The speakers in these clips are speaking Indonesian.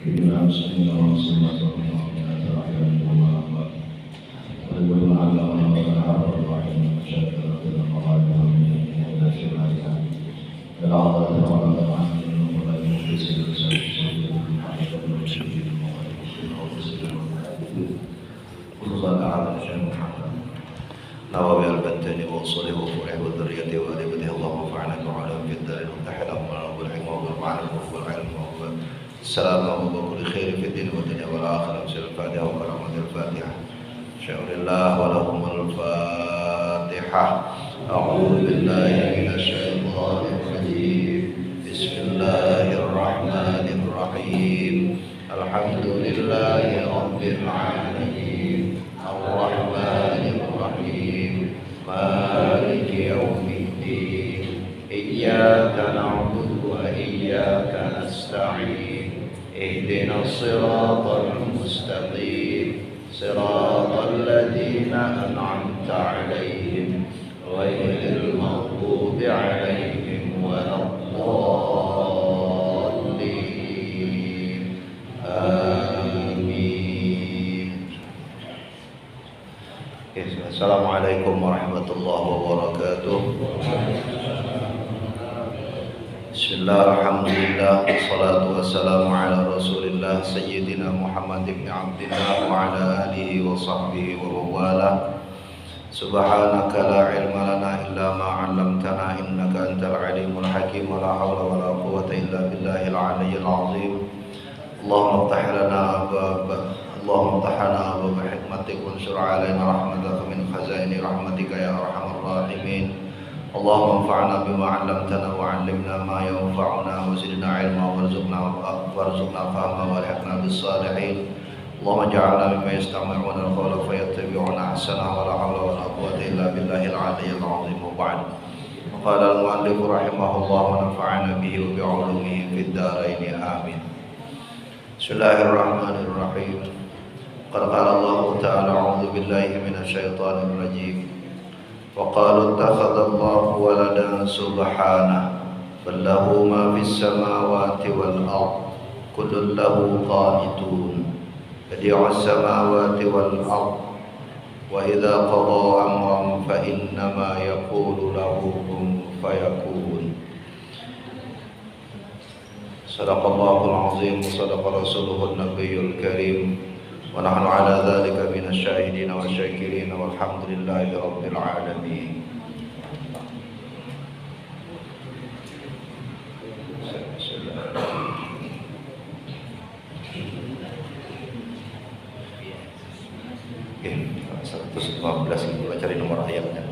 إننا مسلمين ورسولنا صلى الله عليه وسلم ولما علمنا وتعالى الرحيم وشكر لنا مراجع من إلى شمالها العظة وعلى عنه ولا يمكسر خصوصا تعالى الشيخ محمد نووي البنتين وصله وفرح وذريته وأدبته اللهم انفعنا بعلم في الدار المتحد أمرنا بالحكمة والمعرفة والعلم السلام وكل خير في الدين والدنيا والآخرة بسم الفاتحة وكرامة الفاتحة شاء الله ولهم الفاتحة أعوذ بالله من الشيطان الرجيم بسم الله الرحمن الرحيم الحمد لله رب العالمين الرحمن الرحيم مالك يوم الدين إياك نعبد وإياك نستعين اهدنا الصراط المستقيم صراط الذين أنعمت عليهم غير المغضوب عليهم ولا الضالين آمين. السلام عليكم ورحمة الله وبركاته. Bismillah, alhamdulillah, wassalatu wassalamu ala rasulillah sayyidina Muhammad ibn Abdillah wa ala alihi wa sahbihi wa wala. Subhanaka la ilma lana illa ma 'allamtana innaka antal alimul hakim wa la hawla wa la quwwata illa billahil aliyyil azim. Allahumma iftah lana abwaab hikmatik wansur 'alaina rahmataka min khazaini rahmatika ya arhamar rahimin. Allahumma anfa'na bima 'allamtana wa 'allimna ma yanfa'una wa zidna 'ilma warzuqna fahma walhiqna bis salihin. Allahumma ij'alna mimman yastami'una al-qawla fayattabi'una ahsanahu wa la hawla wa la quwwata illa billahil 'aliyyil 'azim. Wa ba'd. Qala al-mu'allif rahimahullah wa nafa'ana bihi wa bi'ulumihi fid dharain amin. Bismillahirrahmanirrahim. Qala Allah ta'ala a'udzu billahi minasy syaithanir rajim. وقالوا اتخذ الله ولدا سبحانه بل له ما في السماوات والأرض كل له قانتون بديع السماوات والأرض وإذا قضى أمرا فإنما يقول له كن فيكون. صدق الله العظيم وصدق رسوله النبي الكريم ونحن على ذلك من الشاهدين والشاكرين والحمد لله رب العالمين. Oke, 115 kita cari nomor ayatnya.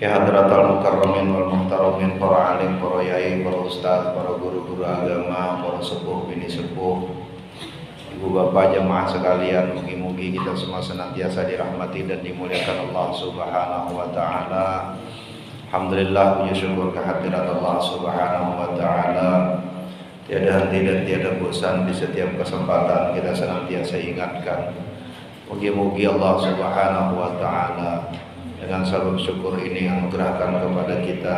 Ya hadratal mukarramin wal muhtaramin, para alim, para yai, para ustaz, para guru-guru agama, para sepuh bini sepuh, ibu bapak jemaah sekalian, mugi-mugi kita semua senantiasa dirahmati dan dimuliakan Allah Subhanahu wa taala. Alhamdulillah, puji syukur kehadirat Allah Subhanahu wa taala. Tiada henti dan tiada bosan, di setiap kesempatan kita senantiasa ingatkan. Mugi-mugi Allah Subhanahu wa taala dengan sabab syukur ini anugerahkan kepada kita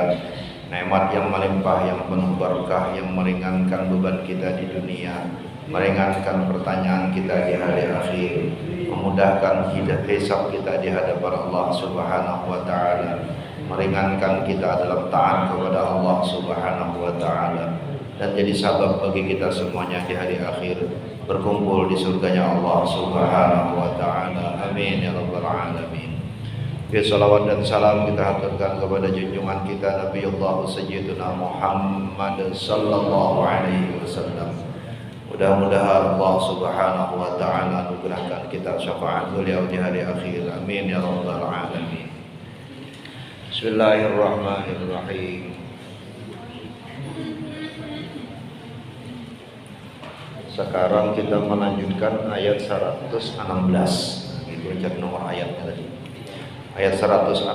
nikmat yang melimpah, yang penuh berkah, yang meringankan beban kita di dunia, meringankan pertanyaan kita di hari akhir, memudahkan hisab kita di hadapan Allah Subhanahu wa taala, meringankan kita dalam taat kepada Allah Subhanahu wa taala, dan jadi sabab bagi kita semuanya di hari akhir berkumpul di surganya Allah Subhanahu wa taala. Amin ya rabbal alamin. Ya, salawat dan salam kita haturkan kepada junjungan kita Nabiullah Sayyidina Muhammad sallallahu alaihi wasallam. Mudah-mudahan Allah Subhanahu wa taala anugerahkan kita syafaat beliau di hari akhir. Amin ya rabbal alamin. Bismillahirrahmanirrahim. Sekarang kita melanjutkan ayat 116. Itu cek nomor ayatnya tadi. Ayat 116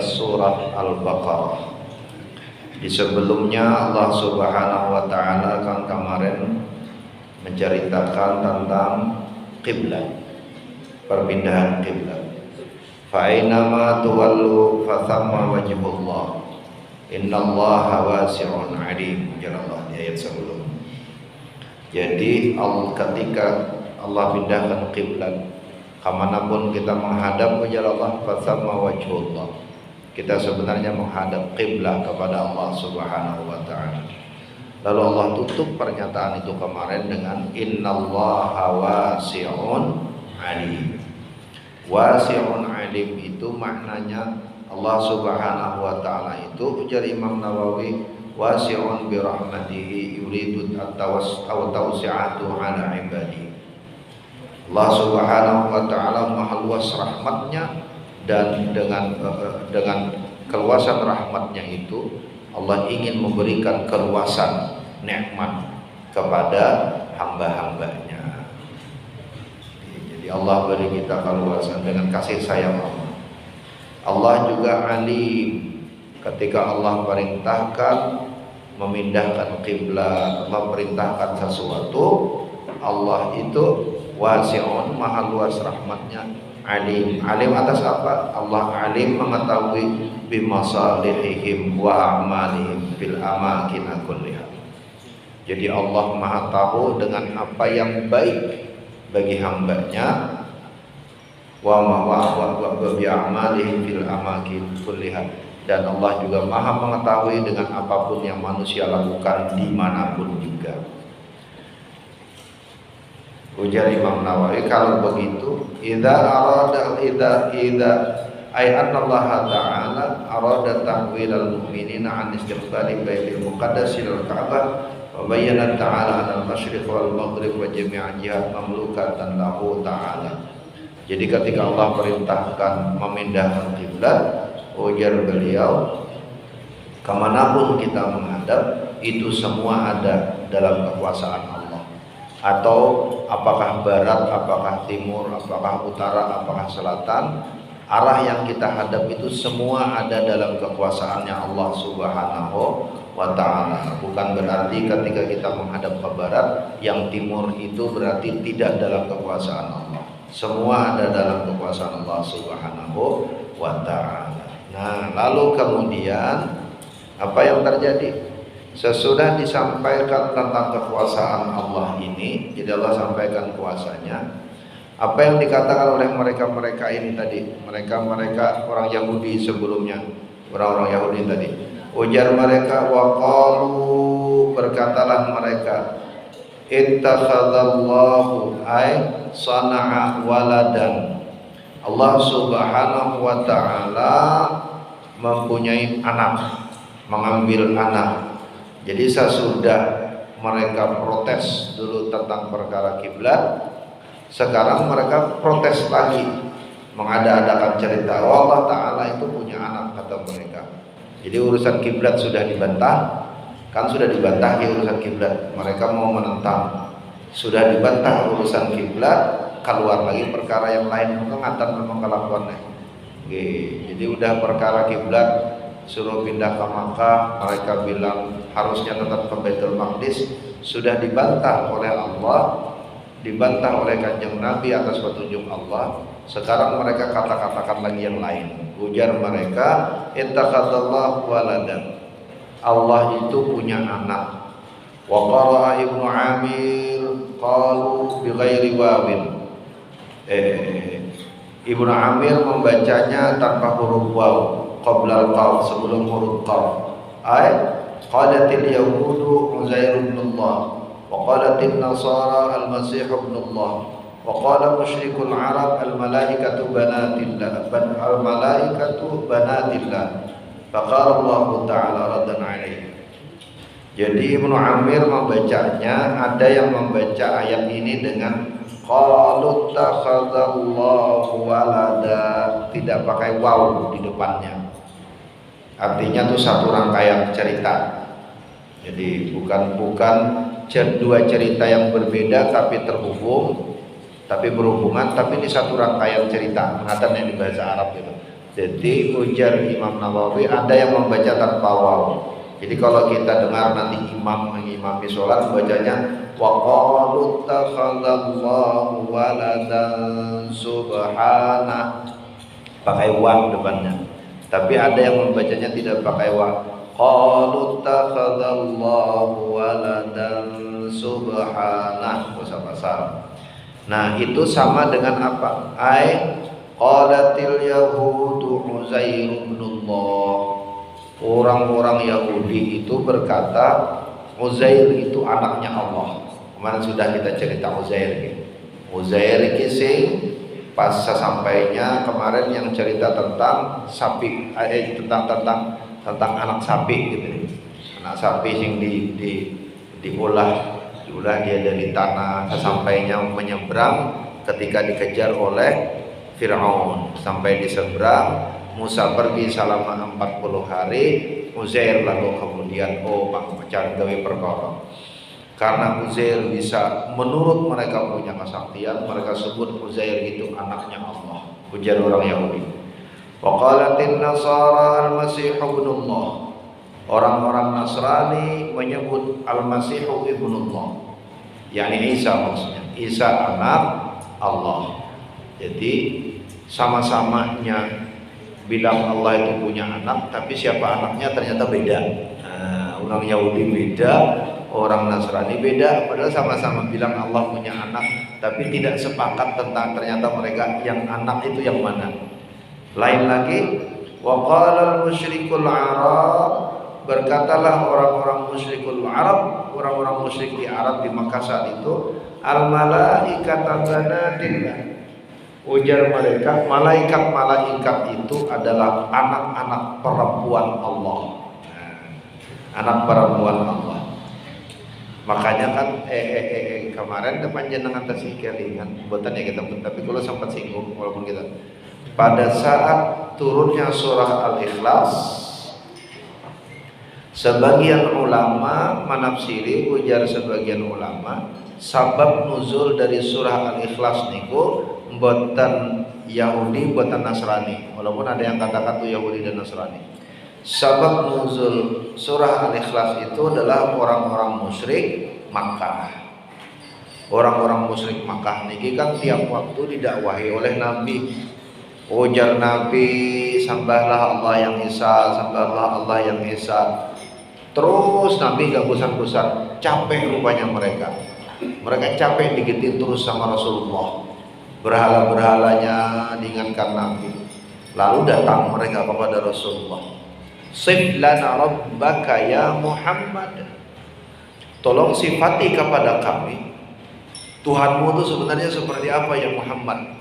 surah Al-Baqarah. Di sebelumnya Allah Subhanahu wa taala kan kemarin menceritakan tentang kiblat, perpindahan kiblat. Fa aynama tuwallu fa thamma wajhullah. Innallaha wasi'un 'alim. Jalallah di ayat sebelum. Jadi ketika Allah pindahkan kiblat, kemanapun kita menghadap wajah Allah, fasamma wajhullah, kita sebenarnya menghadap kiblat kepada Allah Subhanahu wa taala. Lalu Allah tutup pernyataan itu kemarin dengan innallaha wasi'un alim. Wasi'un alim itu maknanya Allah Subhanahu wa taala itu, ujar Imam Nawawi, wasi'un bi rahmatihi yuridu at-tawsi'atu 'ala ibadihi. Allah Subhanahu wa taala maha luas rahmatnya, dan dengan keluasan rahmatnya itu Allah ingin memberikan keluasan nikmat kepada hamba-hambanya. Jadi Allah beri kita keluasan dengan kasih sayang Allah. Allah juga alim. Ketika Allah perintahkan memindahkan kiblat, Allah perintahkan sesuatu, Allah itu wasi'un, maha luas rahmatnya, alim. Alim atas apa? Allah alim mengetahui bimasalihihim wa a'malihim fil amakin kulliha. Jadi Allah maha tahu dengan apa yang baik bagi hambanya, wa bi'amalihim fil amakin kulliha, dan Allah juga maha mengetahui dengan apapun yang manusia lakukan dimanapun juga. Ujar Imam Nawawi, kalau begitu idza ay anna Allah ta'ala arada tahwil al-mu'minina an istiqbali baitil muqaddas ila al-Ka'bah wa bayyana ta'ala al-masyriq wal maghrib wa jami'a jihat mamlukatan lahu ta'ala. Jadi ketika Allah perintahkan memindahkan kiblat, ujar beliau, kemanapun kita menghadap itu semua ada dalam kekuasaan Allah. Atau apakah barat, apakah timur, apakah utara, apakah selatan, arah yang kita hadap itu semua ada dalam kekuasaannya Allah Subhanahu wa ta'ala. Bukan berarti ketika kita menghadap ke barat, yang timur itu berarti tidak dalam kekuasaan Allah. Semua ada dalam kekuasaan Allah Subhanahu wa ta'ala. Nah, lalu kemudian apa yang terjadi? Sesudah disampaikan tentang kekuasaan Allah ini, jadi Allah sampaikan kuasanya. Apa yang dikatakan oleh mereka-mereka ini tadi, mereka orang Yahudi sebelumnya, orang-orang Yahudi tadi, ujar mereka, waqalu, berkatalah mereka, ittakhadallahu ay sana'a waladan. Allah Subhanahu wa ta'ala mempunyai anak, mengambil anak. Jadi sesudah mereka protes dulu tentang perkara kiblat, sekarang mereka protes lagi, mengada-adakan cerita Allah Ta'ala itu punya anak, kata mereka. Jadi urusan kiblat sudah dibantah, kan sudah dibantah ya urusan kiblat. Mereka mau menentang, sudah dibantah urusan kiblat, keluar lagi perkara yang lain, mengatakan memang kelakuannya. Jadi udah perkara kiblat suruh pindah ke Makkah, mereka bilang harusnya tetap ke Baitul Maqdis, sudah dibantah oleh Allah, dibantah oleh Kanjeng Nabi atas petunjuk Allah. Sekarang mereka kata-katakan lagi yang lain. Ujar mereka, ittakhadallahu waladan, Allah itu punya anak. Wa qara'a Ibnu Amir qalu bi ghairi wawin. Ibnu Amir membacanya tanpa huruf waw, qabla al-qaaf, sebelum huruf qaaf. Qalatil yahudu Uzair ibn Allah, wa qalatil nasara al-masih ibn Allah, wa qala musyrikul arab al-malaikatu banatillah, al-malaikatu banatillah. Faqala Allah Ta'ala raddan alaihi. Jadi Ibnu Amir membacanya, ada yang membaca ayat ini dengan qalu takhadzallahu walada, tidak pakai waw di depannya. Artinya itu satu rangkaian cerita. Jadi bukan dua cerita yang berbeda tapi terhubung, tapi berhubungan, tapi ini satu rangkaian cerita, mengatakan yang di bahasa Arab itu. Jadi ujar Imam Nawawi, ada yang membaca tanpa waw. Jadi kalau kita dengar nanti imam mengimami sholat, bacanya wa qalu takhadzallahu waladan subhana, pakai waw depannya. Tapi ada yang membacanya tidak pakai waw. Qalu takhadzallahu waladan subhanah bahasa. Nah, itu sama dengan apa? Qalatil yahudu Uzair ibnullah. Orang-orang Yahudi itu berkata Uzair itu anaknya Allah. Kemarin sudah kita cerita Uzair. Uzair kisih pas sampainya kemarin yang cerita tentang sapi, tentang anak sapi gitu. Anak sapi yang diolah dia dari tanah, sesampainya menyeberang ketika dikejar oleh Fir'aun. Sampai di seberang, Musa pergi selama 40 hari, Uzair lalu kemudian mencari gawe perkara. Karena Uzair bisa, menurut mereka punya kesaktian, mereka sebut Uzair itu anaknya Allah. Ujar orang Yahudi. Wa qalatin nasara al-masih ibnullah. Orang-orang Nasrani menyebut al-masih ibnullah. yakni Isa maksudnya. Isa anak Allah. Jadi sama-samanya bilang Allah itu punya anak, tapi siapa anaknya ternyata beda. Orang Yahudi beda, orang Nasrani beda, padahal sama-sama bilang Allah punya anak, tapi tidak sepakat tentang ternyata mereka yang anak itu yang mana. Lain lagi, wa qala al-musyrikul Arab, berkatalah orang-orang musyrikul Arab, orang-orang musyrik di Arab di Makkah saat itu, al-malaikatu banatillah. Ujar mereka, malaikat-malaikat itu adalah anak-anak perempuan Allah. Anak perempuan Allah. Makanya kan kemarin depan jenengan tasih kelingan, buatan ya kita pun, tapi kalau sempat singgung walaupun kita pada saat turunnya surah Al-Ikhlas, sebagian ulama menafsiri, ujar sebagian ulama, sabab nuzul dari surah Al-Ikhlas niku buatan Yahudi, buatan Nasrani. Walaupun ada yang katakan itu Yahudi dan Nasrani. Sabab nuzul surah Al-Ikhlas itu adalah orang-orang musyrik Makkah. Orang-orang musyrik Makkah niki kan tiap waktu didakwahi oleh Nabi. Ujar Nabi, sembahlah Allah yang Esa, sembahlah Allah yang Esa. Terus Nabi gak bosan-bosan, capek rupanya mereka. Mereka capek digitin terus sama Rasulullah. Berhala-berhalanya diingatkan Nabi. Lalu datang mereka kepada Rasulullah. Sif lana rabbaka ya Muhammad. Tolong sifati kepada kami Tuhanmu itu sebenarnya seperti apa ya Muhammad.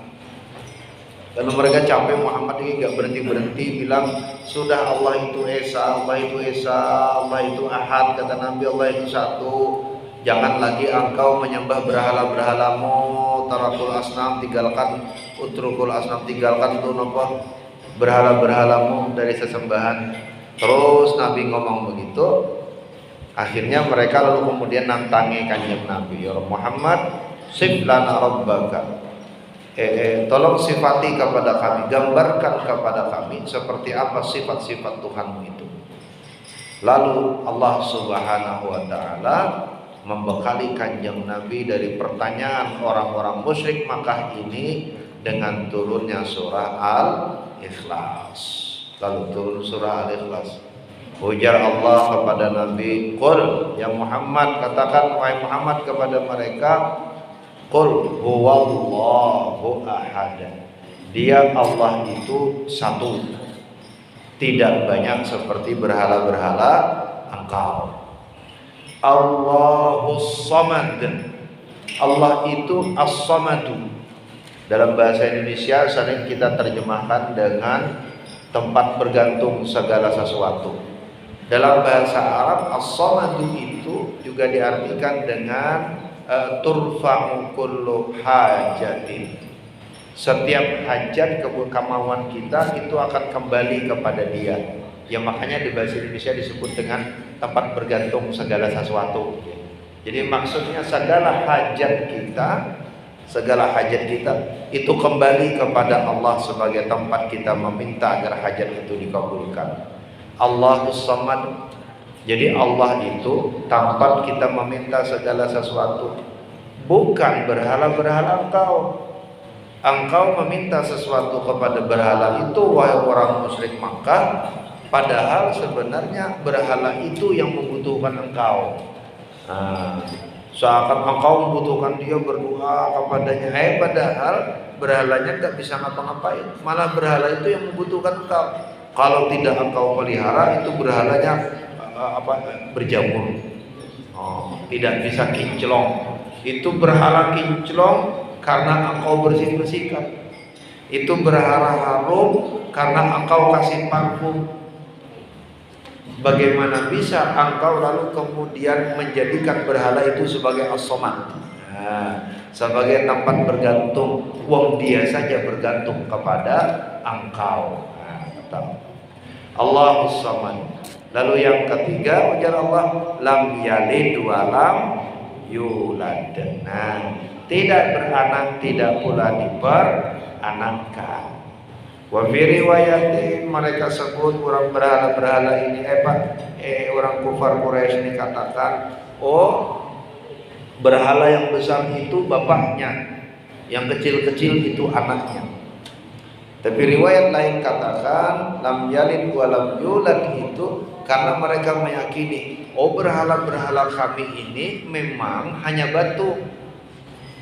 Karena mereka capek, Muhammad ini gak berhenti-berhenti bilang sudah Allah itu Esa, Allah itu Esa, Allah itu Ahad, kata Nabi, Allah itu satu. Jangan lagi engkau menyembah berhala-berhalamu, tarakul asnam, tinggalkan, utrukul asnam, tinggalkan itu apa berhala-berhalamu dari sesembahan. Terus Nabi ngomong begitu, akhirnya mereka lalu kemudian nantangi kanjeng Nabi, ya Muhammad, sif lana rabbaka. Tolong sifati kepada kami, gambarkan kepada kami seperti apa sifat-sifat Tuhanmu itu. Lalu Allah Subhanahu wa Ta'ala membekali kanjeng Nabi dari pertanyaan orang-orang musyrik Makkah ini dengan turunnya surah Al-Ikhlas. Lalu turun surah Al-Ikhlas. Ujar Allah kepada Nabi, qul ya Muhammad, katakan wahai Muhammad kepada mereka, qul huwallahu ahad. Dia Allah itu satu, tidak banyak seperti berhala-berhala engkau. Allahus samad. Allah itu as-samadu. Dalam bahasa Indonesia sering kita terjemahkan dengan tempat bergantung segala sesuatu. Dalam bahasa Arab as-samadu itu juga diartikan dengan turfa'u kullu hajatin. Setiap hajat kemauan kita itu akan kembali kepada Dia. Ya makanya di bahasa Indonesia disebut dengan tempat bergantung segala sesuatu. Jadi maksudnya segala hajat kita itu kembali kepada Allah sebagai tempat kita meminta agar hajat itu dikabulkan. Allahus samad. Jadi Allah itu tempat kita meminta segala sesuatu, bukan berhala-berhala engkau. Engkau meminta sesuatu kepada berhala itu, wahai orang musyrik Makkah, padahal sebenarnya berhala itu yang membutuhkan engkau. Seakan engkau membutuhkan dia, berdoa kepadanya. Padahal berhalanya tidak bisa ngapa-ngapain. Malah berhala itu yang membutuhkan engkau. Kalau tidak engkau pelihara, itu berhalanya berjamur. Tidak bisa kinclong. Itu berhala kinclong karena engkau bersih-bersihkan. Itu berhala harum karena engkau kasih parfum. Bagaimana bisa engkau lalu kemudian menjadikan berhala itu sebagai as-samad, sebagai tempat bergantung? Wong dia saja bergantung kepada engkau. Allahus samad. Lalu yang ketiga, ujar Allah, lam yalid wa lam yulad. Tidak beranak, tidak pula diperanakkan. Wa fi riwayatin, mereka sebut orang berhala-berhala ini orang kufar Quraisy ini katakan, berhala yang besar itu bapaknya, yang kecil-kecil itu anaknya. Tapi riwayat lain katakan lam yalid wa lam yulad itu karena mereka meyakini berhala-berhala kami ini memang hanya batu,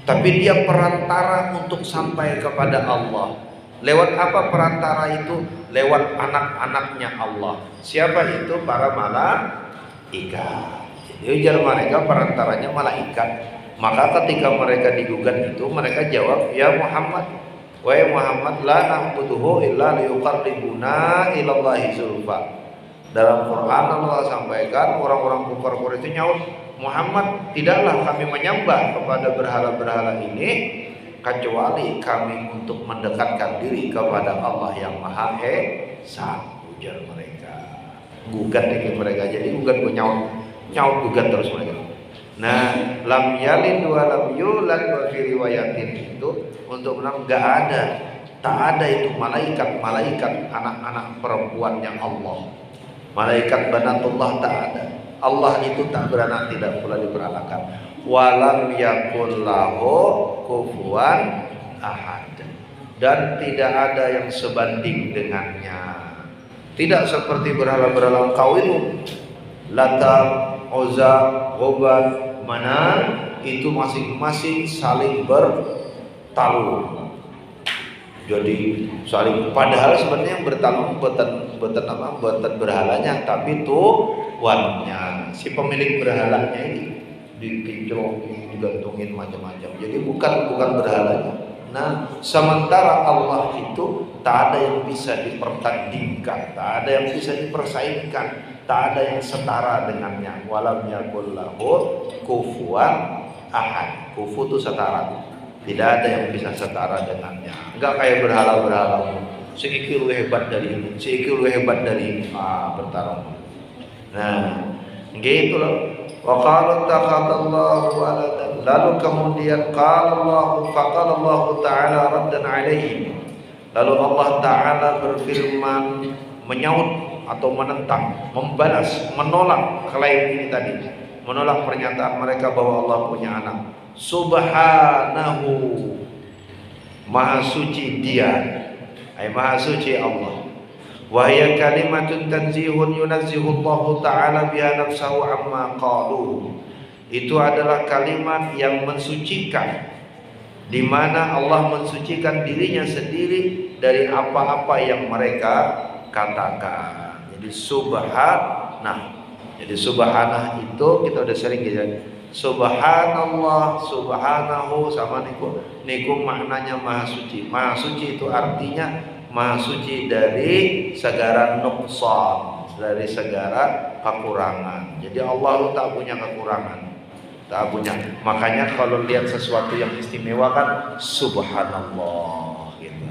tapi dia perantara untuk sampai kepada Allah. Lewat apa perantara itu? Lewat anak-anaknya Allah. Siapa itu? Para malaikat. Jadi ujar mereka perantaranya malaikat. Maka ketika mereka digugat itu, mereka jawab, ya Muhammad, wahai Muhammad, la na'buduhu illa liyuqarribuna ilallahi zulfa. Dalam Quran Allah sampaikan, orang-orang kufar Quraisy itu nyaut, Muhammad, tidaklah kami menyembah kepada berhala-berhala ini kecuali kami untuk mendekatkan diri kepada Allah yang Maha Esa. Ujar mereka, gugat dengan mereka. Jadi gugat nyaut gugat terus mereka. Nah, lam yalid wa lam yulad wa fi riwayatin itu untuk menang tak ada itu malaikat anak-anak perempuannya Allah. Malaikat banatullah tak ada. Allah itu tak beranak, tidak pula diperanakan. Walam yakul lahu kufuwan ahad, dan tidak ada yang sebanding dengannya. Tidak seperti berhala-berhala engkau itu, Lata, Uzza, Hubal, Manan, itu masing-masing saling bertalur. Jadi saling, padahal sebenarnya yang bertalur buatan berhalanya, tapi tuannya, si pemilik berhalanya ini dikinclongin, digantungin macam-macam. Jadi bukan berhalanya. Nah, sementara Allah itu tak ada yang bisa dipertandingkan, tak ada yang bisa dipersaingkan, tak ada yang setara dengannya. Walam yakul lahu kufuwan ahad. Kufu itu setara. Tidak ada yang bisa setara dengannya. Enggak kayak berhala-berhala. Si iki lu hebat dari ini, si iki lu hebat dari ini. Bertarung. Nah, gitu loh. Wa qala takhadallahu waladan. Lalu kemudian qala Allah Ta'ala raddan alaihi. Lalu Allah Ta'ala berfirman, menyaut atau menentang, membalas, menolak klaim ini tadi, menolak pernyataan mereka bahwa Allah punya anak. Subhanahu, maha suci dia, maha suci Allah. Wa hiya kalimatun tanzihun yunazzihu Allah Ta'ala biha nafsahu amma qalu. Itu adalah kalimat yang mensucikan, di mana Allah mensucikan dirinya sendiri dari apa-apa yang mereka katakan. Jadi Jadi subhanah itu kita udah sering gitu. Subhanallah, subhanahu sama niku maknanya maha suci. Maha suci itu artinya maha suci dari segala nuqsan, dari segala kekurangan. Jadi Allah tak punya kekurangan, tak punya. Makanya kalau lihat sesuatu yang istimewa kan subhanallah gitu.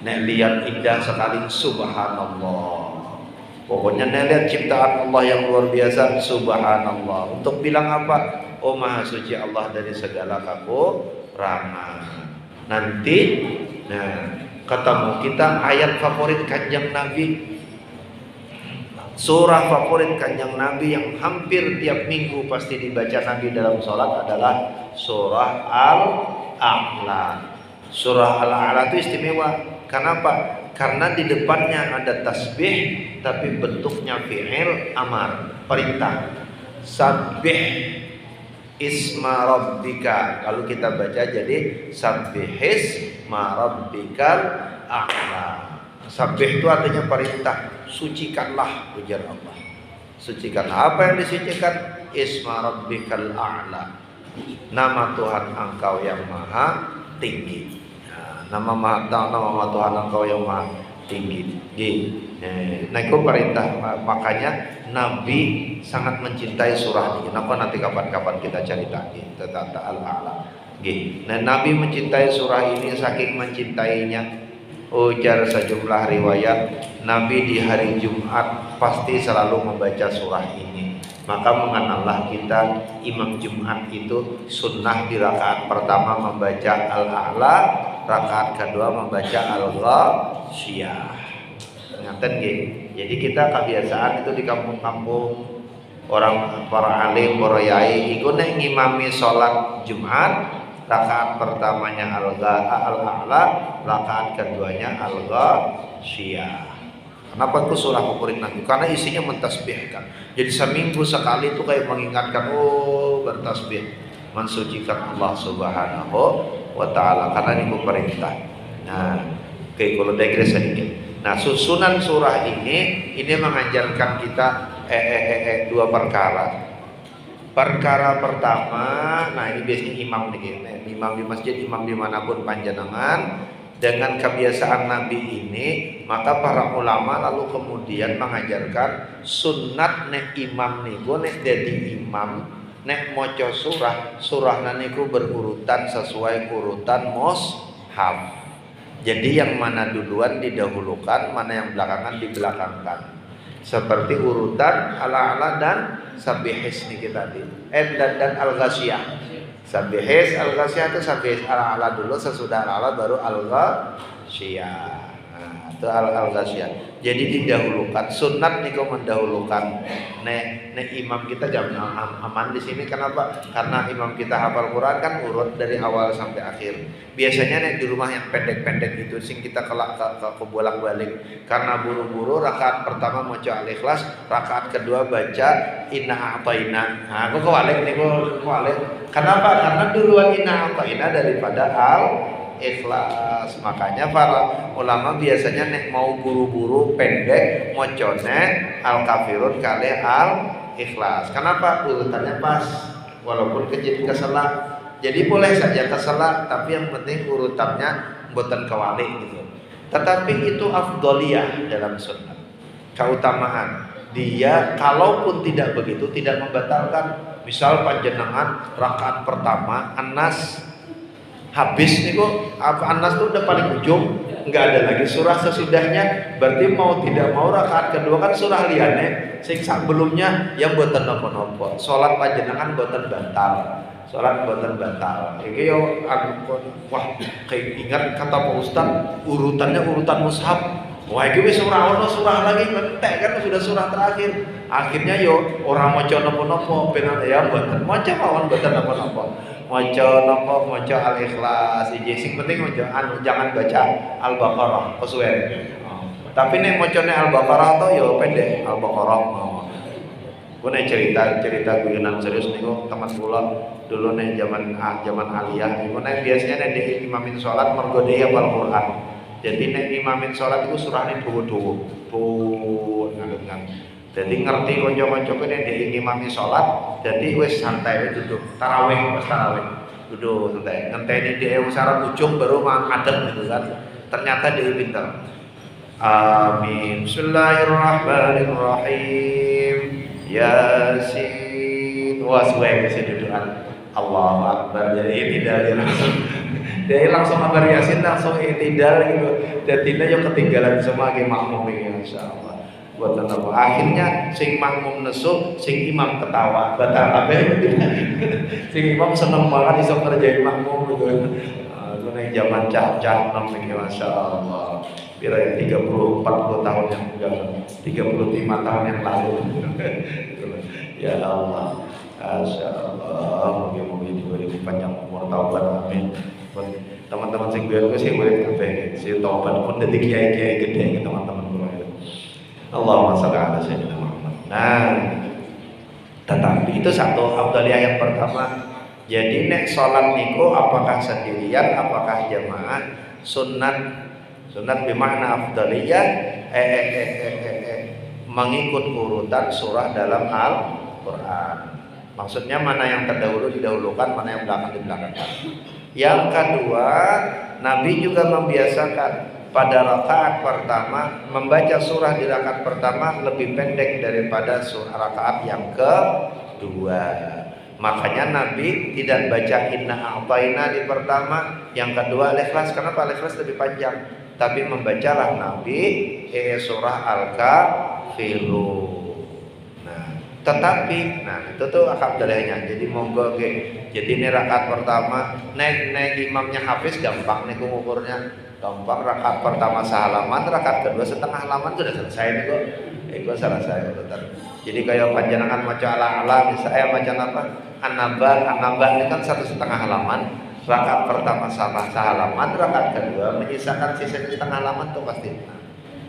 Nek lihat indah sekali subhanallah. Pokoknya nek lihat ciptaan Allah yang luar biasa subhanallah. Untuk bilang apa? Oh maha suci Allah dari segala kekurangan. Nanti ketemu kita ayat favorit Kanjeng Nabi, surah favorit Kanjeng Nabi yang hampir tiap minggu pasti dibaca Nabi dalam sholat adalah surah Al-A'la. Surah Al-A'la itu istimewa. Kenapa? Karena di depannya ada tasbih, tapi bentuknya fi'il amar, perintah. Sabbih, isma rabbika. Kalau kita baca jadi sabbihis ma rabbikal a'la. Sabbih itu artinya perintah, sucikanlah, ujar Allah. Sucikanlah. Apa yang disucikan? Isma rabbikal a'la. Nama Tuhan engkau yang maha tinggi. Nama Tuhan engkau yang maha tinggi. Nah itu perintah. Makanya Nabi sangat mencintai surah ini. Kenapa nanti kapan-kapan kita cari lagi tentang Al-A'la. Nah Nabi mencintai surah ini saking mencintainya. Ujar sejumlah riwayat, Nabi di hari Jumat pasti selalu membaca surah ini. Maka mengenallah kita imam Jumat itu sunnah di rakaat pertama membaca Al-A'la, rakaat kedua membaca Al-Ghasyiyah. Ngaten nggih. Jadi kita kebiasaan itu di kampung-kampung orang para alim, para yai iku nek ngimami salat Jumat, rakaat pertamanya Al-A'la, rakaat keduanya Al-Ghasyiyah. Kenapa itu surah favorit Nabi? Karena isinya mentasbihkan. Jadi seminggu sekali itu kayak mengingatkan, bertasbih, mensucikan Allah Subhanahu wa taala, karena ini perintah. Nah, kalau dikira sedikit. Nah, susunan surah ini mengajarkan kita dua perkara. Perkara pertama, nah ini biasanya imam nih, imam di masjid, imam dimanapun panjenengan, dengan kebiasaan Nabi ini, maka para ulama lalu kemudian mengajarkan sunnat nek imam niku nek dadi imam nek maca surah niku berurutan sesuai urutan mushaf. Jadi yang mana duluan didahulukan, mana yang belakangan dibelakangkan. Seperti urutan Al-A'la dan Sabbihis niki tadi. Dan Al-Ghasyiyah. Sabbihis Al-Ghasyiyah itu Sabbihis Al-A'la dulu, sesudah Al-A'la baru Al-Ghasyiyah. Nah, itu Al-Ghasyiyah. Jadi didahulukan, sunat niku mendahulukan. Nek imam kita jangan aman di sini. Kenapa? Karena imam kita hafal Quran kan urut dari awal sampai akhir. Biasanya nek di rumah yang pendek-pendek itu sing kita ke bolak-balik. Karena buru-buru rakaat pertama maca Al-Ikhlas, rakaat kedua baca Inna A'tayna. Nah, aku kewalik. Kenapa? Karena duluan Inna A'tayna daripada Al-Ikhlas. Makanya para ulama biasanya nek mau buru-buru pendek mocone Al-Kafirun kali Al-Ikhlas. Kenapa? Urutannya pas, walaupun keselak. Jadi boleh saja keselak, tapi yang penting urutannya mboten kewalik gitu. Tetapi itu afdoliyah dalam sunnah, keutamaan. Dia kalaupun tidak begitu tidak membatalkan. Misal panjenengan rakaat pertama An-Nas habis nih kok, An-Nas itu udah paling ujung, nggak ada lagi surah sesudahnya. Berarti mau tidak mau rakaat kedua kan surah liyane sing sebelumnya yang boten napa-napa. Salat panjenengan boten batal. Iki yo aku wah kayak ingat kata Pak Ustaz, urutannya urutan mushaf. Wah iki wis ora ono surah lagi, entek kan sudah surah terakhir. Akhirnya yo orang maca napa-napa ben ya boten maca mawon boten napa-napa. Maca Al-Ikhlas iki sing penting jangan baca Al-Baqarah kesuwen. Tapi nek macane Al-Baqarah to yo pendek Al-Baqarah. Gue cerita guyonan serius niku teman kula dulu nih zaman aliyah. Iku nek biasanya nek di imamin sholat mergo dia hafal Quran. Jadi nek imamin sholat itu surahnya dawa-dawa. Nganget. Jadi ngerti kanca-kanca nek di imami sholat, jadi wis santai duduk. Tarawih. Duduk santai. Ngenteni dia usara ujung baru ngadeg gitu kan. Ternyata dia pinter. Amin. Bismillahirrahmanirrahim. Yasin. Wah, suwe sih dudukan. Allahu Akbar. Jadi tidak dia langsung kabar Yasin langsung itidal gitu. Dan tidak yang ketinggalan semua ke makmum ini insyaallah. Buat apa? Akhirnya sing makmum nesu, sing imam ketawa. Batal kabeh. Sing imam seneng banget iso ngerjain makmum gitu. Itu nek zaman cah-cah nom iki masyaallah. Kira 30-40 tahun yang enggak 35 tahun yang lalu. Ya Allah. Masyaallah, moga-moga diberi panjang umur taubat amin. Teman-teman sing biar gue sih boleh kabeh sih taubat pun dadi kiai-kiai gede teman-teman gue. Allahumma shalli ala sayyidina Muhammad. Nah, Tetapi itu satu afdaliyah yang pertama. Jadi nek sholat niku apakah sendirian, apakah jamaah, sunat bermakna afdaliyah mengikut urutan surah dalam Al-Quran. Maksudnya mana yang terdahulu didahulukan, mana yang belakang dibelakangkan. Yang kedua, Nabi juga membiasakan pada rakaat pertama membaca surah di rakaat pertama lebih pendek daripada surah rakaat yang kedua. Makanya Nabi tidak baca inna a'tayna di pertama, yang kedua Al-Ikhlas. Kenapa? Al-Ikhlas lebih panjang. Tapi membacalah Nabi surah Al-Kafirun. Nah, tetapi itu tuh afdaliyahnya. Jadi monggo ge. Jadi ini rakaat pertama, nek imamnya hafiz gampang nih ngukurnya. Gampang, rakaat pertama sehalaman, rakaat kedua setengah halaman sudah selesai nih kok. Itu selesai urutan. Jadi kayak panjenengan maca ala-ala, misalnya maca apa? An-Naba ini kan 1,5 halaman. Rakaat pertama sama sehalaman, rakaat kedua menyisakan sisa setengah halaman tuh pasti.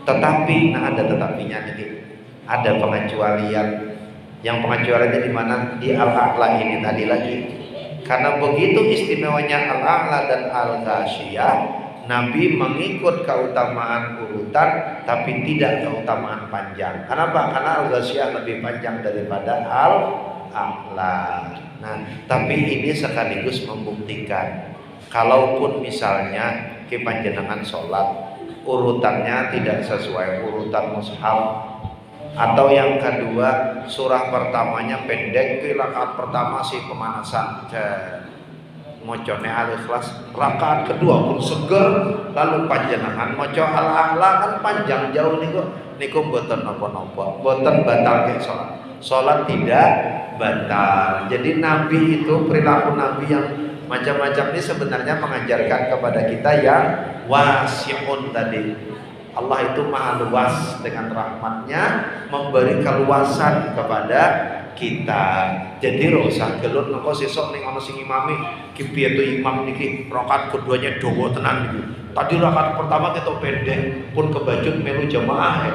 Tetapi, ada tetapinya nih. Ada pengecualian. Yang pengecualiannya di mana? Di Al-A'la ini tadi lagi. Karena begitu istimewanya Al-A'la dan Al-Ghasyiyah, Nabi mengikut keutamaan urutan tapi tidak keutamaan panjang. Kenapa? Karena Al-Ghasyiyah lebih panjang daripada Al-A'la. Nah, tapi ini sekaligus membuktikan kalaupun misalnya panjenengan sholat urutannya tidak sesuai urutan mushaf, atau yang kedua surah pertamanya pendek, rakaat pertama sih pemanasan mocone Al-Ikhlas, rakaat kedua pun seger, lalu panjenengan moco Al-A'la kan panjang jauh niku mboten napa-napa, mboten batal ke sholat tidak batal. Jadi Nabi itu, perilaku Nabi yang macam-macam ini sebenarnya mengajarkan kepada kita yang wasi'un tadi. Allah itu maha luas dengan rahmatnya, memberi keluasan kepada kita. Jadi usah gelut nengko sesuk ning ana sing imami ki piye to imam niki rakaat keduanya dawa tenan niku. Tadi rakaat pertama kita pendek pun kebajut melu jamaah ya.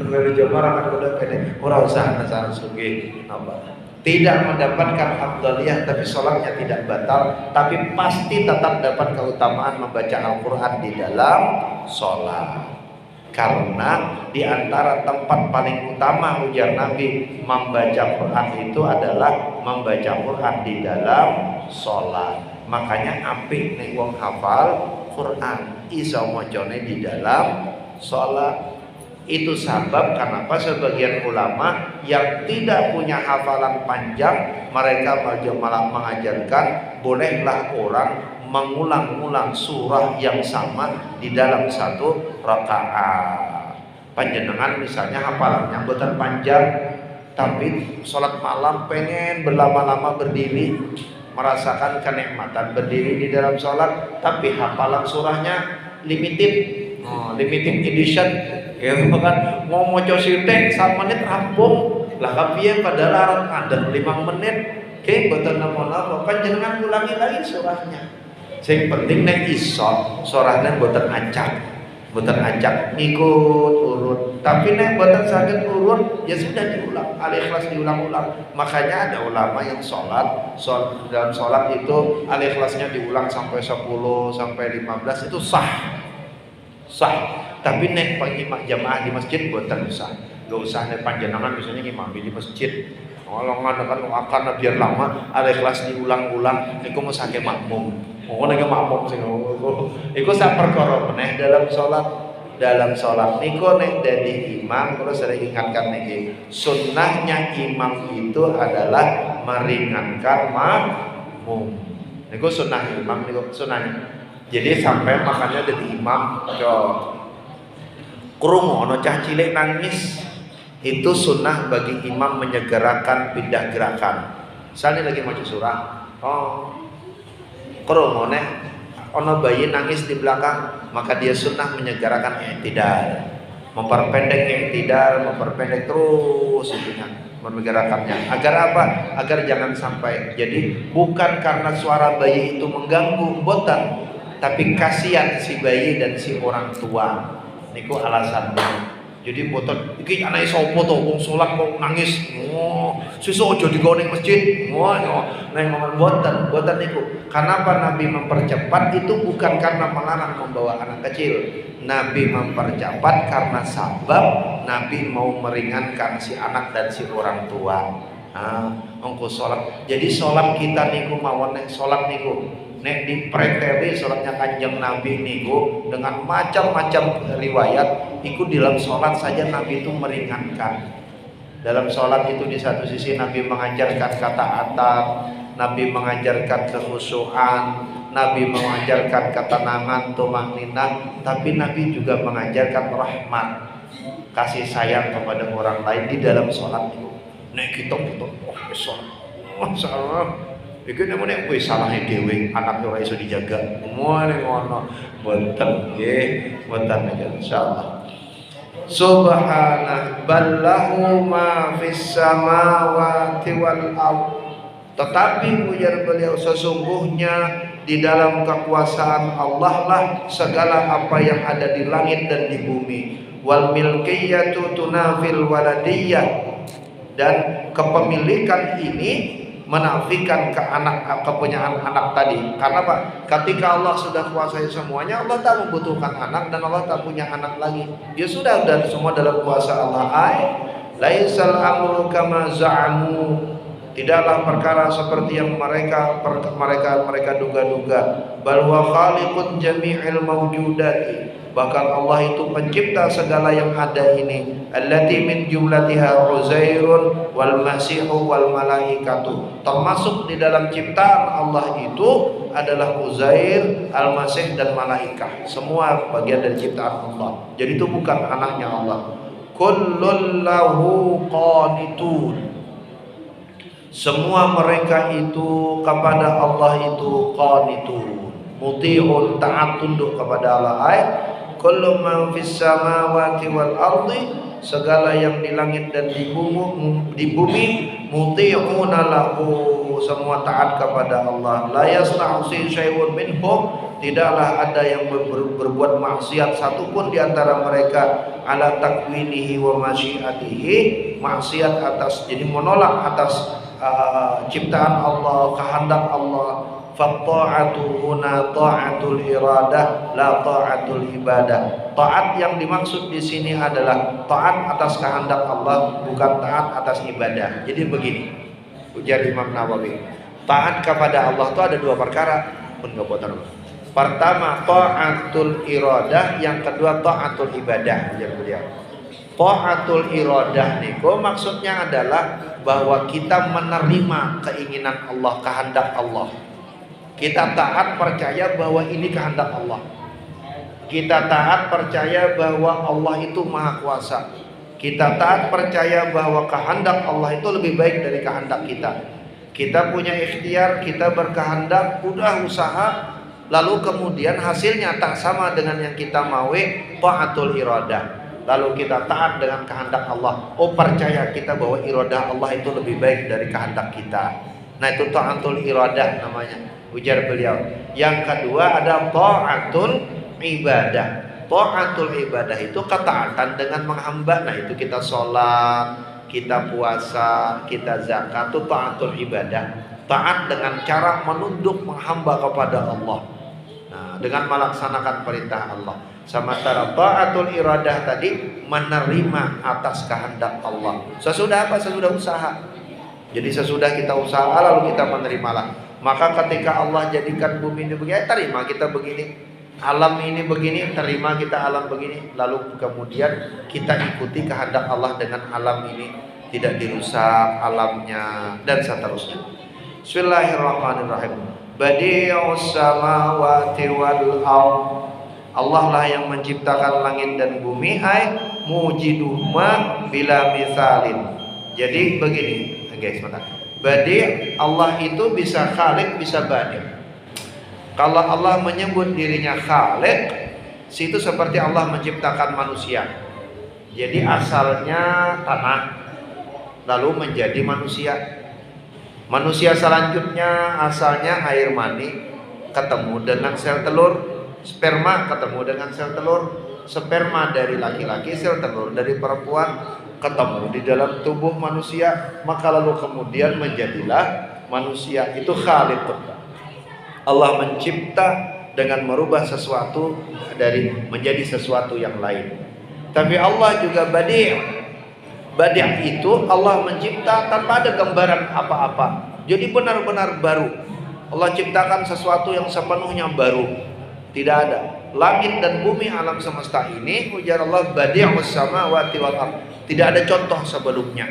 Melu jamaah rakaat kedua pendek. Ora usah nasar sugih napa. Tidak mendapatkan afdaliyah tapi sholatnya tidak batal, tapi pasti tetap dapat keutamaan membaca Al-Quran di dalam sholat. Karena di antara tempat paling utama ujar Nabi membaca Quran itu adalah membaca Quran di dalam sholat. Makanya apik nek wong hafal Quran iso macane di dalam sholat. Itu sebab kenapa sebagian ulama yang tidak punya hafalan panjang, mereka malah mengajarkan bolehlah orang mengulang-ulang surah yang sama di dalam satu rakaat. Panjenengan misalnya hafalannya mboten panjang, tapi sholat malam pengen berlama-lama berdiri, merasakan kenikmatan berdiri di dalam sholat, tapi hafalan surahnya limited edition. Ya kan mau maca sithik 1 menit rampung. Lah kapiye padahal arep ngadeg 5 menit. Oke, mboten napa-napa, panjenengan ulangi lagi surahnya. Sing penting nek iso surahnya mboten acak. Mboten acak ikut urut. Tapi nek mboten saged urut ya sudah diulang. Al-Ikhlas diulang-ulang. Makanya ada ulama yang dalam sholat itu Al-Ikhlasnya diulang sampai 10 sampai 15 itu sah. Tapi nek imam jamaah di masjid boten usah. Enggak usah nek panjenengan biasanya imam di masjid. Kalau ngadakan akan biar lama Al-Ikhlas diulang-ulang niku mesti sakit makmum. Nek makmum sing iku sak perkara meneh dalam salat. Dalam salat niku nek dadi imam kula sering ingatkan niki. Sunnahnya imam itu adalah meringankan makmum. Niku sunnah imam niku sunnahnya. Jadi sampai makanya dari imam krungu ana cah cilik nangis, itu sunnah bagi imam menyegerakan pindah gerakan. Misalnya lagi maca surah, krungu nek ana bayi nangis di belakang, maka dia sunnah menyegerakan i'tidal, memperpendek terus itunya menggerakkannya. Agar apa? Agar jangan sampai. Jadi bukan karena suara bayi itu mengganggu, boten. Tapi kasihan si bayi dan si orang tua. Niku alasannya. Jadi boten iki anake sapa to wong salat kok nangis. Oh, sesuk aja digawa ning masjid. Oh, nang boten niku. Kenapa Nabi mempercepat itu bukan karena melarang membawa anak kecil. Nabi mempercepat karena sebab Nabi mau meringankan si anak dan si orang tua. Engko salat. Jadi salat kita niku mawon nek salat niku nek dipreteli salatnya Kanjeng Nabi niku dengan macam-macam riwayat, ikut dalam salat saja Nabi itu meringankan. Dalam salat itu di satu sisi Nabi mengajarkan ketaatan, Nabi mengajarkan kekhusyuan, Nabi mengajarkan ketenangan, tumaninah, tapi Nabi juga mengajarkan rahmat, kasih sayang kepada orang lain di dalam salat itu. Nek kita salat iki nemune kowe salahe dhewe, anak ora iso dijaga. Moane ngono. Boten nggih, boten insyaallah. Subhanallah ballahu ma fis samawati wal ardh. Tetapi ujar beliau sesungguhnya di dalam kekuasaan Allah lah segala apa yang ada di langit dan di bumi. Wal milkiyatu tunafil waladiyah, dan kepemilikan ini menafikan kepunyaan anak tadi. Karena Pak, ketika Allah sudah kuasai semuanya, Allah tak membutuhkan anak dan Allah tak punya anak lagi. Dia sudah semua dalam kuasa Allah. Laisal amru kama za'amu. Tidaklah perkara seperti yang mereka duga-duga. Bal wa khaliqun jami'il mawjudati. Bahkan Allah itu pencipta segala yang ada ini. Allati min jumlatiha Uzairun wal Masihu wal malaikatu. Termasuk di dalam ciptaan Allah itu adalah Uzair, Al-Masih dan malaikat. Semua bagian dari ciptaan Allah. Jadi itu bukan anaknya Allah. Kullun lahu qanitun. Semua mereka itu kepada Allah itu qanitun, muti'un, taat tunduk kepada Allah. Kullu man fis samawati wal ardi, segala yang di langit dan di bumi muti'una lahu, semua taat kepada Allah. La yasta'si syai'un minhum, tidaklah ada yang berbuat maksiat satupun di antara mereka. Ala takwinihi wa masyiatihi, maksiat atas, jadi menolak atas ciptaan Allah, kehendak Allah. Fatta'atu huna ta'atul iradah, la ta'atul ibadah. Taat yang dimaksud di sini adalah taat atas kehendak Allah, bukan taat atas ibadah. Jadi begini, ujar Imam Nawawi, taat kepada Allah itu ada dua perkara. Pertama ta'atul iradah, yang kedua ta'atul ibadah. Ujar beliau, ta'atul iradah niku maksudnya adalah bahwa kita menerima keinginan Allah, kehendak Allah. Kita taat percaya bahwa ini kehendak Allah. Kita taat percaya bahwa Allah itu maha kuasa. Kita taat percaya bahwa kehendak Allah itu lebih baik dari kehendak kita. Kita punya ikhtiar, kita berkehendak, udah usaha, lalu kemudian hasilnya tak sama dengan yang kita mau, ta'atul iradah. Lalu kita taat dengan kehendak Allah. Oh, percaya kita bahwa iradah Allah itu lebih baik dari kehendak kita. Nah, itu ta'atul iradah namanya, ujar beliau. Yang kedua ada ta'atul ibadah. Ta'atul ibadah itu ketaatan dengan menghamba. Nah, itu kita sholat, kita puasa, kita zakat, itu ta'atul ibadah. Taat dengan cara menunduk menghamba kepada Allah. Nah, dengan melaksanakan perintah Allah. Sementara ta'atul iradah tadi menerima atas kehendak Allah. Sesudah apa? Sesudah usaha. Jadi sesudah kita usaha lalu kita menerimalah. Maka ketika Allah jadikan bumi ini begini, terima kita begini. Alam ini begini, terima kita alam begini. Lalu kemudian kita ikuti kehendak Allah dengan alam ini, tidak dirusak alamnya dan seterusnya. Bismillahirrahmanirrahim. Badi'us samawati wal ardh. Allah lah yang menciptakan langit dan bumi, mujiduhuma bila misalin. Jadi begini, guys, sebentar. Badi', Allah itu bisa khaliq, bisa badi'. Kalau Allah menyebut dirinya khaliq, situ seperti Allah menciptakan manusia. Jadi asalnya tanah, lalu menjadi manusia. Manusia selanjutnya asalnya air mani, ketemu dengan sel telur, sperma ketemu dengan sel telur, sperma dari laki-laki, sel telur dari perempuan ketemu di dalam tubuh manusia, maka lalu kemudian menjadilah manusia. Itu Khaliq. Allah mencipta dengan merubah sesuatu dari menjadi sesuatu yang lain. Tapi Allah juga Badi'. Badi' itu Allah mencipta tanpa ada gambaran apa-apa. Jadi benar-benar baru. Allah ciptakan sesuatu yang sepenuhnya baru. Tidak ada. Langit dan bumi alam semesta ini, ujar Allah, Badi'us samawati wal ardh. Tidak ada contoh sebelumnya.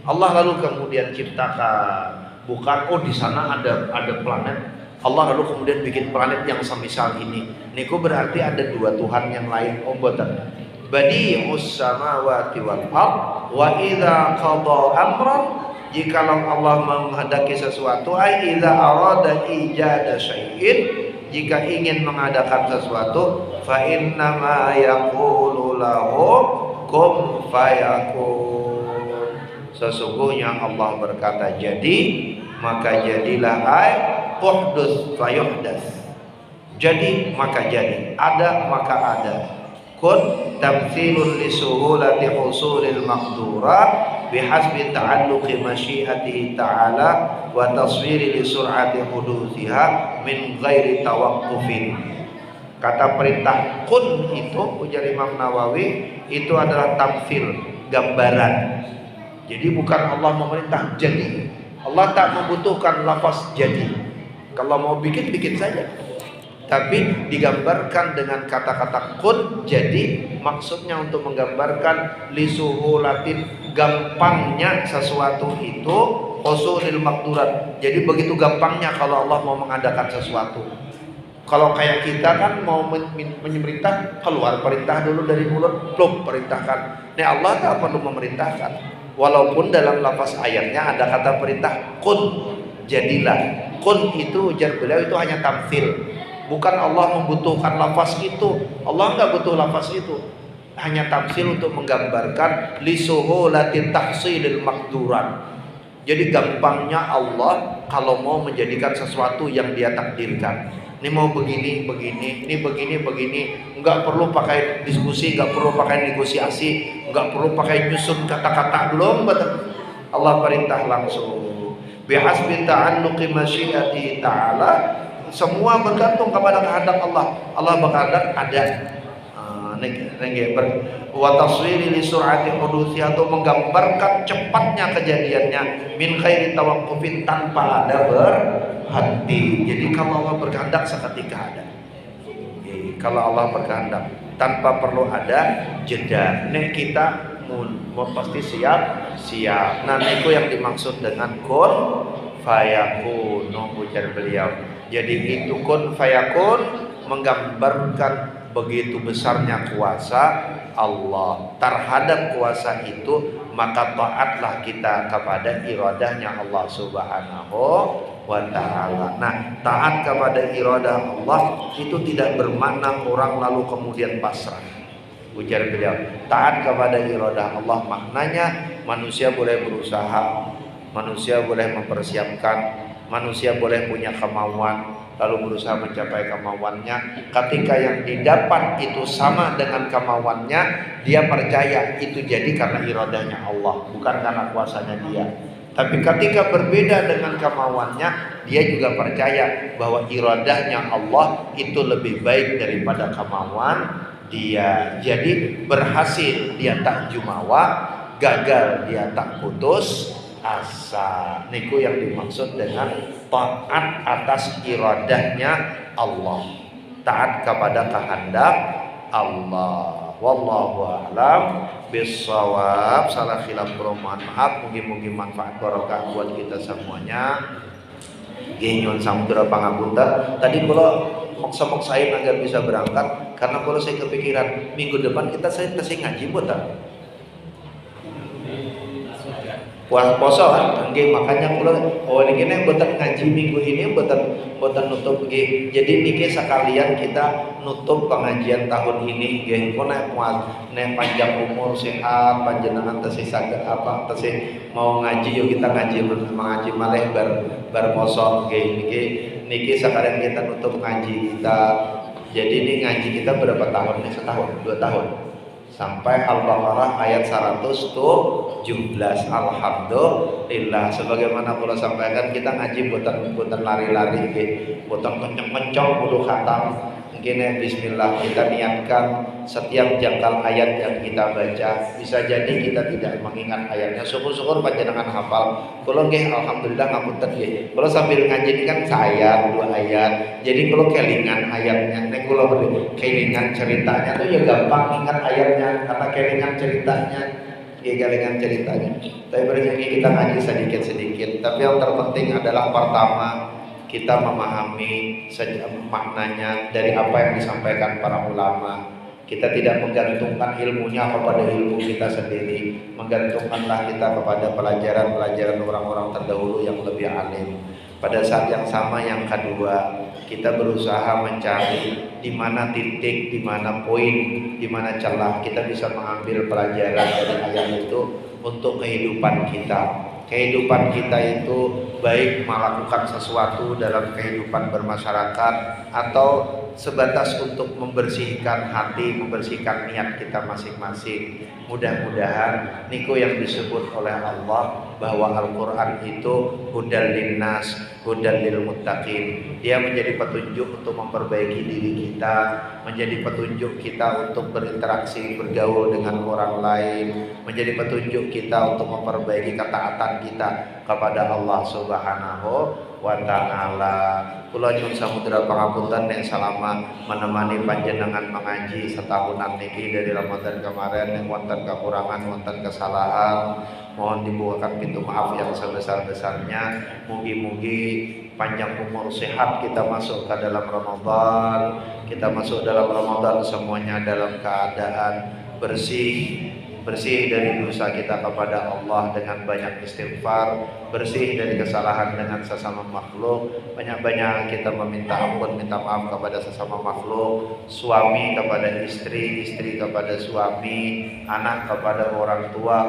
Allah lalu kemudian ciptakan, bukan di sana ada planet. Allah lalu kemudian bikin planet yang semisal ini. Niku berarti ada dua Tuhan yang lain. Betul. Badi'us samawati wal ardh wa idza qada amran, jikalau Allah menghendaki sesuatu, ai idza arada ijada syai'in, jika ingin mengadakan sesuatu, fa inna ma yaqulu lahu kum fayakun. Sesungguhnya Allah berkata jadi, maka jadilah. Ai uhdus fayuhdas, jadi maka jadi, ada maka ada. Kun tamthilun li suhulati husulil maqdurat bihasbi ta'alluqi masyiatihi ta'ala wa taswiri li sur'ati hudusiha min ghairi tawaqqufin. Kata perintah kun itu, ujar Imam Nawawi, itu adalah tamthil, gambaran. Jadi bukan Allah memerintah jadi. Allah tak membutuhkan lafaz jadi. Kalau mau bikin saja. Tapi digambarkan dengan kata-kata kun, jadi maksudnya untuk menggambarkan lisuhulatin, gampangnya sesuatu itu, usulil maqdurat. Jadi begitu gampangnya kalau Allah mau mengadakan sesuatu. Kalau kayak kita kan mau memerintah, keluar perintah dulu dari mulut, pluk perintahkan. Nah Allah tak perlu memerintahkan. Walaupun dalam lafaz ayatnya ada kata perintah kun, jadilah. Kun itu ujar beliau itu hanya tamthil. Bukan Allah membutuhkan lafaz itu. Allah enggak butuh lafaz itu. Hanya tamthil untuk menggambarkan lisuhulatin tahsilil maqdurat. Jadi gampangnya Allah kalau mau menjadikan sesuatu yang Dia takdirkan. Ini mau begini, ini begini. Enggak perlu pakai diskusi, enggak perlu pakai negosiasi, enggak perlu pakai nyusun kata-kata, belum betul. Allah perintah langsung. Bihasbi ta'alluqi masyiatihi ta'ala. Semua bergantung kepada kehendak Allah. Allah berkehendak ada. Wa taswiri li sur'ati hudutsiha, atau menggambarkan cepatnya kejadiannya, min khairi tawaqqufin, tanpa ada berhenti. Jadi kalau Allah berkehendak seketika ada. Kalau Allah berkehendak tanpa perlu ada jeda. Nek kita mau pasti siap. Nah itu yang dimaksud dengan kun fayakun, ujar beliau. Jadi itu kun fayakun menggambarkan begitu besarnya kuasa Allah terhadap kuasa itu, maka taatlah kita kepada iradahnya Allah Subhanahu wa ta'ala. Nah, taat kepada iradah Allah itu tidak bermakna orang lalu kemudian pasrah. Ujar beliau, taat kepada iradah Allah maknanya manusia boleh berusaha, manusia boleh mempersiapkan, manusia boleh punya kemauan, lalu berusaha mencapai kemauannya. Ketika yang didapat itu sama dengan kemauannya, dia percaya itu jadi karena iradahnya Allah, bukan karena kuasanya dia. Tapi ketika berbeda dengan kemauannya, dia juga percaya bahwa iradahnya Allah itu lebih baik daripada kemauan dia. Jadi berhasil dia tak jumawa, gagal dia tak putus asa. Niku yang dimaksud dengan taat atas iradahnya Allah, taat kepada kehendak Allah. Wallahu a'lam bissawab. Salah khilaf mohon maaf. Mugi-mugi manfaat barokah buat kita semuanya. Nyon samudra pangapunten. Tadi kalau moksa saya agar bisa berangkat, karena kalau saya kepikiran minggu depan saya ngaji buat puasa kan, makanya kalau ini buatan ngaji minggu ini buatan nutup nggih. Jadi niki sekalian kita nutup pengajian tahun ini nggih. Kok nek panjang umur sehat panjenengan tesih saged apa tesih mau ngaji yuk kita ngaji malih bar poso nggih. Niki sekalian kita nutup ngaji kita Jadi ini ngaji kita berapa tahun nih? Setahun, 2 tahun. Sampai Al-Baqarah ayat 117. Alhamdulillah. Sebagaimana kula sampaikan, kita ngaji buatan lari-lari nggih, buatan kenceng-kenceng kudu khatam. Mungkin bismillah kita niatkan setiap jangkal ayat yang kita baca. Bisa jadi kita tidak mengingat ayatnya. Syukur-syukur panjenengan hafal. Kula nggih alhamdulillah ngapunten nggih. Kula sambil ngaji ini kan sayat 2 ayat. Jadi kula kelingan ayatnya. Nek kula kelingan ceritanya tuh ya gampang ingat ayatnya karena kelingan ceritanya. Kelingan ceritanya. Tapi berarti kita ngaji sedikit-sedikit. Tapi yang terpenting adalah pertama kita memahami maknanya dari apa yang disampaikan para ulama. Kita tidak menggantungkan ilmunya kepada ilmu kita sendiri, menggantungkanlah kita kepada pelajaran-pelajaran orang-orang terdahulu yang lebih alim. Pada saat yang sama yang kedua, kita berusaha mencari di mana titik, di mana poin, di mana celah kita bisa mengambil pelajaran dari ayat itu untuk kehidupan kita. Kehidupan kita itu baik melakukan sesuatu dalam kehidupan bermasyarakat atau sebatas untuk membersihkan hati, membersihkan niat kita masing-masing. Mudah-mudahan niku yang disebut oleh Allah bahwa Al-Quran itu hudal linnas, hudal lil muttaqin. Dia menjadi petunjuk untuk memperbaiki diri kita, menjadi petunjuk kita untuk berinteraksi, bergaul dengan orang lain, menjadi petunjuk kita untuk memperbaiki ketaatan kita kepada Allah Subhanahu wa ta'ala. Kula nyuwun samudra pangapunten yang selama menemani panjenengan mengaji setahunan niki dari Ramadan kemarin yang wonten kekurangan, wonten kesalahan, mohon dibukakan pintu maaf yang sebesar-besarnya. Mugi-mugi panjang umur sehat kita masuk ke dalam Ramadan. Kita masuk dalam Ramadan semuanya dalam keadaan bersih dari dosa kita kepada Allah dengan banyak istighfar, bersih dari kesalahan dengan sesama makhluk, banyak-banyak kita meminta ampun, minta maaf kepada sesama makhluk, suami kepada istri, istri kepada suami, anak kepada orang tua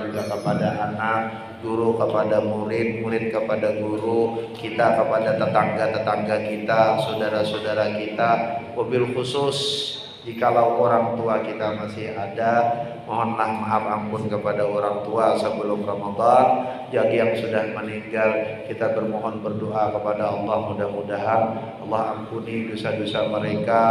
juga kepada anak, guru kepada murid, murid kepada guru, kita kepada tetangga-tetangga kita, saudara-saudara kita. Wabil khusus jikalau orang tua kita masih ada, mohonlah maaf ampun kepada orang tua sebelum Ramadan. Bagi yang sudah meninggal, kita bermohon berdoa kepada Allah, mudah-mudahan Allah ampuni dosa-dosa mereka,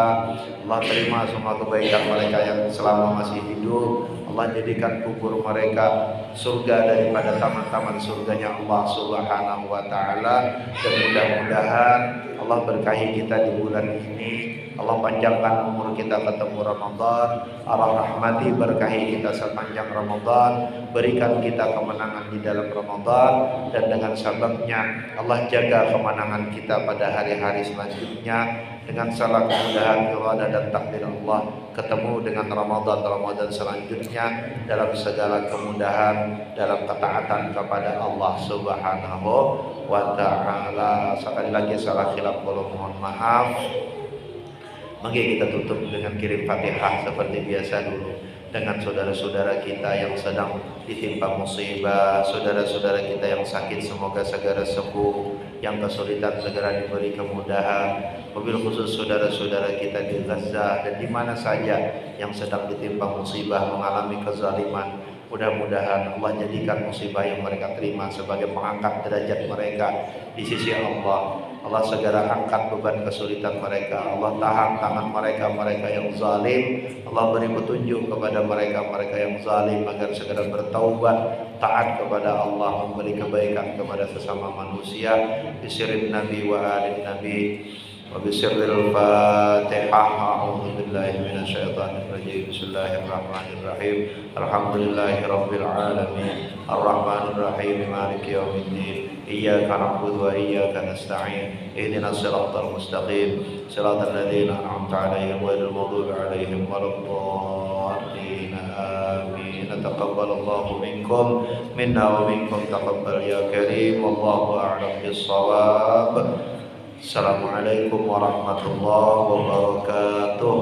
Allah terima semua kebaikan mereka yang selama masih hidup, Allah jadikan kubur mereka surga daripada taman-taman surganya Allah Subhanahu wa ta'ala. Dan mudah-mudahan Allah berkahi kita di bulan ini, Allah panjangkan umur kita ketemu Ramadan, Allah rahmati berkahi kita sepanjang Ramadan, berikan kita kemenangan di dalam Ramadan, dan dengan sebabnya Allah jaga kemenangan kita pada hari-hari selanjutnya. Dengan salah kemudahan irada dan takdir Allah, ketemu dengan Ramadan selanjutnya dalam segala kemudahan, dalam ketaatan kepada Allah Subhanahu wa ta'ala. Sekali lagi salah khilaf mohon maaf. Mari kita tutup dengan kirim Fatihah seperti biasa dulu dengan saudara-saudara kita yang sedang ditimpa musibah, saudara-saudara kita yang sakit semoga segera sembuh, yang kesulitan segera diberi kemudahan. Wabil khusus saudara-saudara kita di Gaza dan di mana saja yang sedang ditimpa musibah, mengalami kezaliman, mudah-mudahan Allah jadikan musibah yang mereka terima sebagai pengangkat derajat mereka di sisi Allah. Allah segera angkat beban kesulitan mereka. Allah tahan tangan mereka yang zalim. Allah beri petunjuk kepada mereka yang zalim agar segera bertaubat, taat kepada Allah, memberi kebaikan kepada sesama manusia. Bisirrin Nabi wa alin Nabi. وبسر الفاتحة أعوذ بالله من الشيطان الرجيم بسم الله الرحمن الرحيم الحمد لله رب العالمين الرحمن الرحيم مالك يوم الدين إياك نعبد وإياك نستعين اهدنا الصراط المستقيم صراط الذين أنعمت عليهم غير المغضوب عليهم ولا الضالين آمين تقبل الله منكم منا ومنكم تقبل يا كريم والله أعلم بالصواب. Assalamualaikum warahmatullahi wabarakatuh.